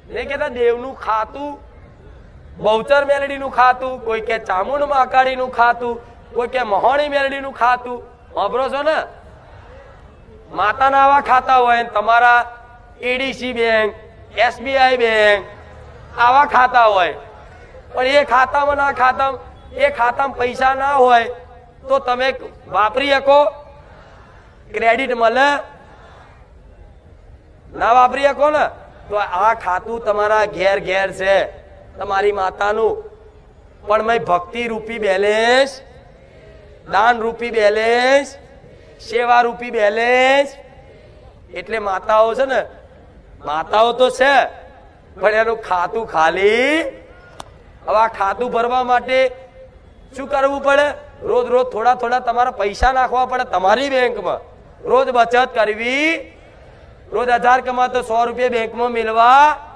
ને કહેતા દેવનું ખાતું, બહુચર મેલડીનું ખાતું, કોઈ કે ચામુંડ મહાકાળીનું ખાતું, કોઈ કે મહોણી મેલડીનું ખાતું. વાપરો છો ને? માતાના આવા ખાતા હોય, તમારા એડીસી બેંક, SBI બેંક આવા ખાતા હોય, પણ એ ખાતામાં ના ખાતામાં એ ખાતામાં પૈસા ના હોય તો તમે વાપરી શકો? ક્રેડિટ મળે? ના વાપરી શકો ને? તો આ ખાતું તમારા ઘેર ઘેર છે, તમારી માતાનું, પણ મેં ભક્તિ રૂપી બેલેન્સ, દાન રૂપી બેલેન્સ, સેવા રૂપી બેલેન્સ. એટલે માતાઓ છે ને, માતાઓ તો છે પણ એનું ખાતું ખાલી. હવે આ ખાતું ભરવા માટે શું કરવું પડે? રોજ રોજ થોડા થોડા તમારા પૈસા નાખવા પડે તમારી બેંકમાં. રોજ બચત કરવી. રોજ 1000 કમાતો 100 રૂપિયા બેંકમાં મેળવા.